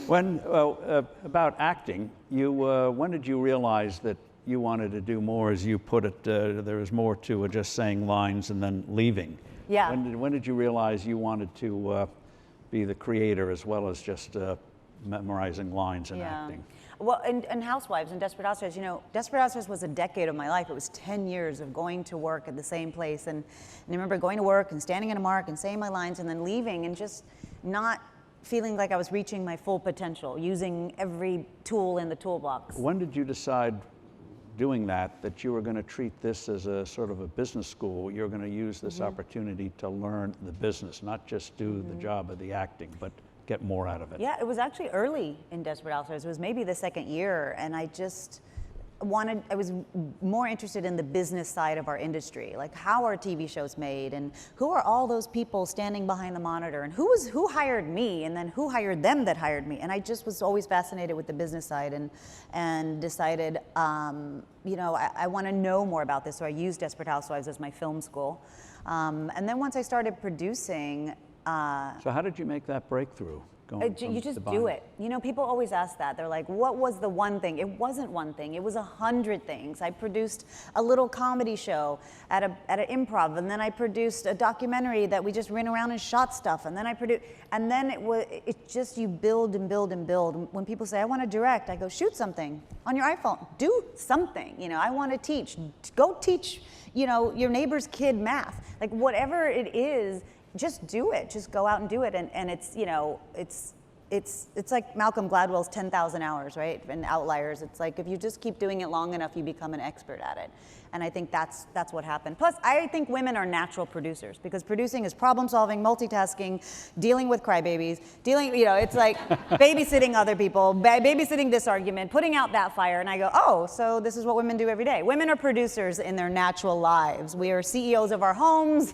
When, about acting, when did you realize that you wanted to do more, as you put it, there was more to just saying lines and then leaving? Yeah. When did you realize you wanted to be the creator as well as just memorizing lines and acting? Well, and Housewives and Desperate Housewives, Desperate Housewives was a decade of my life. It was 10 years of going to work at the same place. And I remember going to work and standing in a mark and saying my lines and then leaving and just not feeling like I was reaching my full potential, using every tool in the toolbox. When did you decide, doing that you were going to treat this as a sort of a business school? You're going to use this opportunity to learn the business, not just do the job of the acting, but get more out of it. Yeah, it was actually early in Desperate Housewives. It was maybe the second year, and I just I was more interested in the business side of our industry, like how are TV shows made, and who are all those people standing behind the monitor, and who hired me, and then who hired them that hired me. And I just was always fascinated with the business side, and decided, I want to know more about this. So I used Desperate Housewives as my film school, and then once I started producing. So how did you make that breakthrough? You just do it. People always ask that. They're like, what was the one thing? It wasn't one thing. It was 100 things. I produced a little comedy show at an improv, and then I produced a documentary that we just ran around and shot stuff, and then it's just you build and build and build. When people say, I want to direct, I go, shoot something on your iPhone. Do something. I want to teach. Go teach, your neighbor's kid math. Like whatever it is, just do it. Just go out and do it. And it's like Malcolm Gladwell's 10,000 hours, right? And Outliers. It's like if you just keep doing it long enough, you become an expert at it. And I think that's what happened. Plus, I think women are natural producers because producing is problem solving, multitasking, dealing with crybabies, it's like babysitting other people, babysitting this argument, putting out that fire. And I go, oh, so this is what women do every day. Women are producers in their natural lives. We are CEOs of our homes.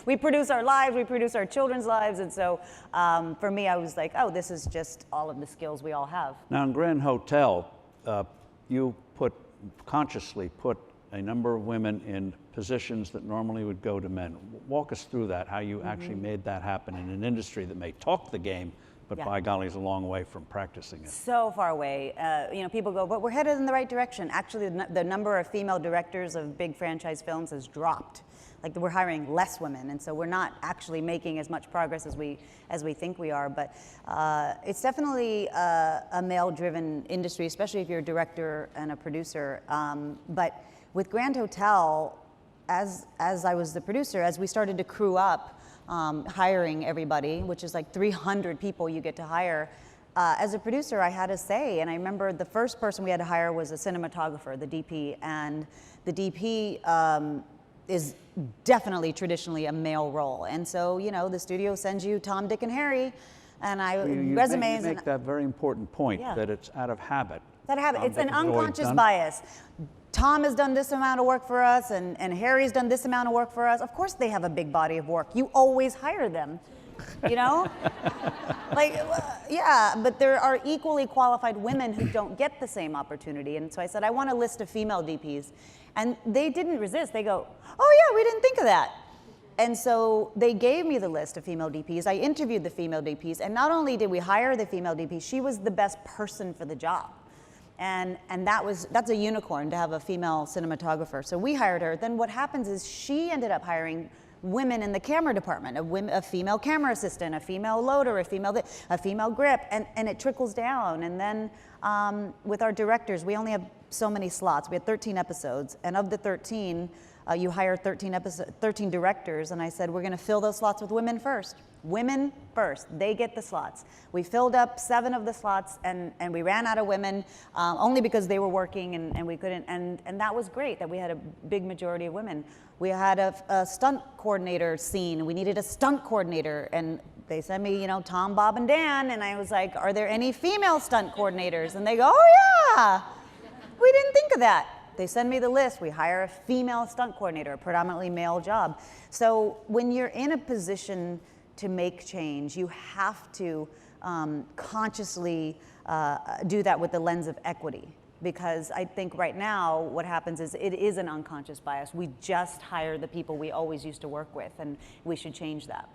We produce our lives, we produce our children's lives. And so for me, I was like, oh, this is just all of the skills we all have. Now in Grand Hotel, you consciously put a number of women in positions that normally would go to men. Walk us through that, how you actually made that happen in an industry that may talk the game, but by golly is a long way from practicing it. So far away. People go, but we're headed in the right direction. Actually, the number of female directors of big franchise films has dropped. Like we're hiring less women, and so we're not actually making as much progress as we think we are. But it's definitely a male-driven industry, especially if you're a director and a producer. But with Grand Hotel, as I was the producer, as we started to crew up, hiring everybody, which is like 300 people you get to hire. As a producer, I had a say, and I remember the first person we had to hire was a cinematographer, the DP, and the DP is definitely traditionally a male role. And so, the studio sends you Tom, Dick, and Harry, and resumes. You make that very important point, that it's out of habit. It's out of habit. It's an unconscious bias. Tom has done this amount of work for us, and Harry's done this amount of work for us. Of course they have a big body of work. You always hire them, but there are equally qualified women who don't get the same opportunity. And so I said, I want a list of female DPs. And they didn't resist. They go, oh yeah, we didn't think of that. And so they gave me the list of female DPs. I interviewed the female DPs, and not only did we hire the female DP, she was the best person for the job. And that's a unicorn to have a female cinematographer. So we hired her. Then what happens is she ended up hiring women in the camera department, a female camera assistant, a female loader, a female grip, and it trickles down. And then with our directors, we only have so many slots. We had 13 episodes, and of the 13, you hire 13 directors, and I said, we're gonna fill those slots with women first. Women first, they get the slots. We filled up 7 of the slots, and we ran out of women, only because they were working and we couldn't, and that was great that we had a big majority of women. We had a stunt coordinator scene. We needed a stunt coordinator, and they sent me, Tom, Bob, and Dan, and I was like, are there any female stunt coordinators? And they go, oh yeah, we didn't think of that. They send me the list. We hire a female stunt coordinator, a predominantly male job. So when you're in a position to make change, you have to consciously do that with the lens of equity. Because I think right now what happens is it is an unconscious bias. We just hire the people we always used to work with, and we should change that.